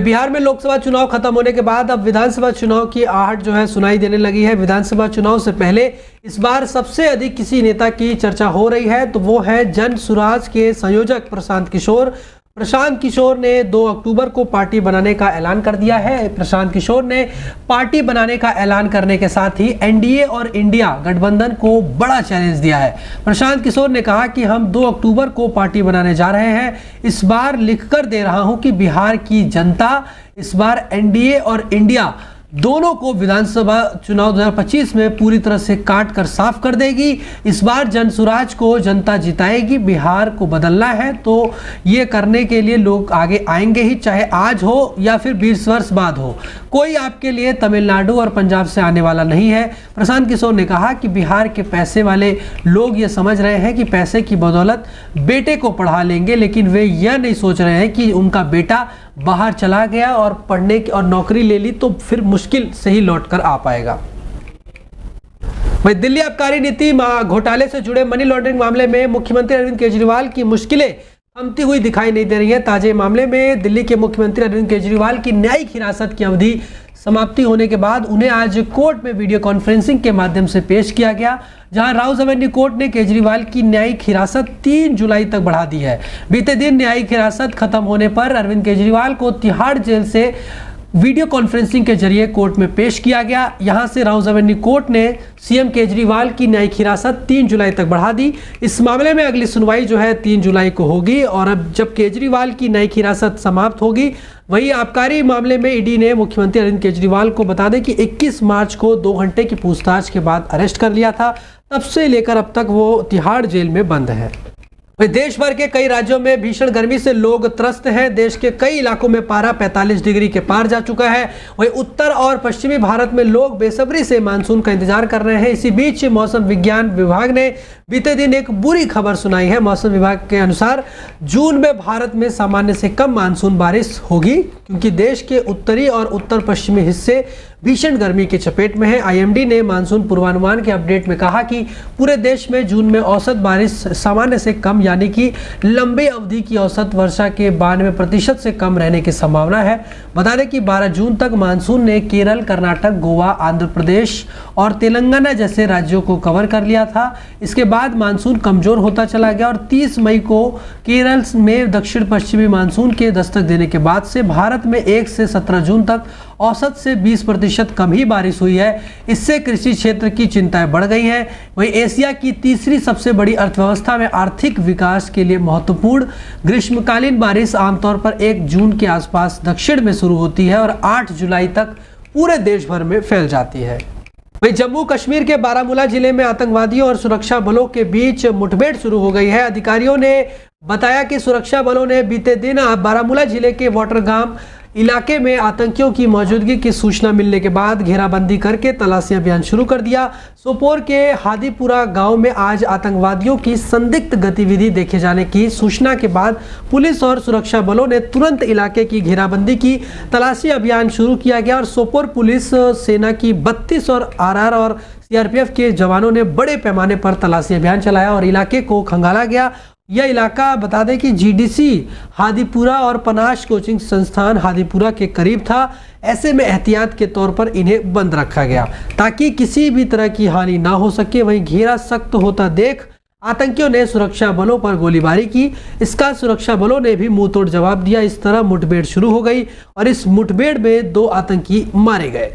बिहार में लोकसभा चुनाव खत्म होने के बाद अब विधानसभा चुनाव की आहट जो है सुनाई देने लगी है। विधानसभा चुनाव से पहले इस बार सबसे अधिक किसी नेता की चर्चा हो रही है तो वो है जन सुराज के संयोजक प्रशांत किशोर। प्रशांत किशोर ने 2 अक्टूबर को पार्टी बनाने का ऐलान कर दिया है। प्रशांत किशोर ने पार्टी बनाने का ऐलान करने के साथ ही एनडीए और इंडिया गठबंधन को बड़ा चैलेंज दिया है। प्रशांत किशोर ने कहा कि हम 2 अक्टूबर को पार्टी बनाने जा रहे हैं। इस बार लिखकर दे रहा हूं कि बिहार की जनता इस बार एनडीए और इंडिया दोनों को विधानसभा चुनाव 2025 में पूरी तरह से काट कर साफ कर देगी। इस बार जनसुराज को जनता जिताएगी। बिहार को बदलना है तो ये करने के लिए लोग आगे आएंगे ही, चाहे आज हो या फिर 20 वर्ष बाद हो। कोई आपके लिए तमिलनाडु और पंजाब से आने वाला नहीं है। प्रशांत किशोर ने कहा कि बिहार के पैसे वाले लोग ये समझ रहे हैं कि पैसे की बदौलत बेटे को पढ़ा लेंगे, लेकिन वे यह नहीं सोच रहे हैं कि उनका बेटा बाहर चला गया और पढ़ने की और नौकरी ले ली तो फिर मुश्किल से ही लौट कर आ पाएगा। वहीं दिल्ली आबकारी नीति घोटाले से जुड़े मनी लॉन्ड्रिंग मामले में मुख्यमंत्री अरविंद केजरीवाल की मुश्किलें थमती हुई दिखाई नहीं दे रही है। ताजे मामले में दिल्ली के मुख्यमंत्री अरविंद केजरीवाल की न्यायिक हिरासत की अवधि समाप्ति होने के बाद उन्हें आज कोर्ट में वीडियो कॉन्फ्रेंसिंग के माध्यम से पेश किया गया, जहां राउज एवेन्यू कोर्ट ने केजरीवाल की न्यायिक हिरासत 3 जुलाई तक बढ़ा दी है। बीते दिन न्यायिक हिरासत खत्म होने पर अरविंद केजरीवाल को तिहाड़ जेल से वीडियो कॉन्फ्रेंसिंग के जरिए कोर्ट में पेश किया गया। यहां से राउज एवेन्यू कोर्ट ने सीएम केजरीवाल की न्यायिक हिरासत 3 जुलाई तक बढ़ा दी। इस मामले में अगली सुनवाई जो है 3 जुलाई को होगी और अब जब केजरीवाल की न्यायिक हिरासत समाप्त होगी, वहीं आबकारी मामले में ईडी ने मुख्यमंत्री अरविंद केजरीवाल को बता दें कि 21 मार्च को 2 घंटे की पूछताछ के बाद अरेस्ट कर लिया था। तब से लेकर अब तक वो तिहाड़ जेल में बंद है। देश भर के कई राज्यों में भीषण गर्मी से लोग त्रस्त हैं। देश के कई इलाकों में पारा 45 डिग्री के पार जा चुका है। वहीं उत्तर और पश्चिमी भारत में लोग बेसब्री से मानसून का इंतजार कर रहे हैं। इसी बीच मौसम विज्ञान विभाग ने बीते दिन एक बुरी खबर सुनाई है। मौसम विभाग के अनुसार जून में भारत में सामान्य से कम मानसून बारिश होगी, क्योंकि देश के उत्तरी और उत्तर पश्चिमी हिस्से भीषण गर्मी की चपेट में है। आईएमडी ने मानसून पूर्वानुमान के अपडेट में कहा कि पूरे देश में जून में औसत बारिश सामान्य से कम यानी कि लंबी अवधि की औसत वर्षा के 92% से कम रहने की संभावना है। बता दें कि 12 जून तक मानसून ने केरल, कर्नाटक, गोवा, आंध्र प्रदेश और तेलंगाना जैसे राज्यों को कवर कर लिया था। इसके बाद मानसून कमजोर होता चला गया और 30 मई को केरल में दक्षिण पश्चिमी मानसून के दस्तक देने के बाद से भारत में 1 से 17 जून तक औसत से 20% कम ही बारिश हुई है। इससे कृषि क्षेत्र की चिंताएं बढ़ गई हैं। वहीं एशिया की तीसरी सबसे बड़ी अर्थव्यवस्था में आर्थिक विकास के लिए महत्वपूर्ण ग्रीष्मकालीन बारिश आमतौर पर 1 जून के आसपास दक्षिण में शुरू होती है और 8 जुलाई तक पूरे देश भर में फैल जाती है। वहीं जम्मू कश्मीर के बारामूला जिले में आतंकवादियों और सुरक्षा बलों के बीच मुठभेड़ शुरू हो गई है। अधिकारियों ने बताया कि सुरक्षा बलों ने बीते दिन बारामूला जिले के वाटरगाम इलाके में आतंकियों की मौजूदगी की सूचना मिलने के बाद घेराबंदी करके तलाशी अभियान शुरू कर दिया। सोपोर के हादीपुरा गांव में आज आतंकवादियों की संदिग्ध गतिविधि देखे जाने की सूचना के बाद पुलिस और सुरक्षा बलों ने तुरंत इलाके की घेराबंदी की। तलाशी अभियान शुरू किया गया और सोपोर पुलिस सेना की 32 और आरआर और सीआरपीएफ के जवानों ने बड़े पैमाने पर तलाशी अभियान चलाया और इलाके को खंगाला गया। यह इलाका बता दें कि जीडीसी हादीपुरा और पनाश कोचिंग संस्थान हादीपुरा के करीब था। ऐसे में एहतियात के तौर पर इन्हें बंद रखा गया ताकि किसी भी तरह की हानि ना हो सके। वहीं घेरा सख्त होता देख आतंकियों ने सुरक्षा बलों पर गोलीबारी की। इसका सुरक्षा बलों ने भी मुंहतोड़ जवाब दिया। इस तरह मुठभेड़ शुरू हो गई और इस मुठभेड़ में 2 आतंकी मारे गए।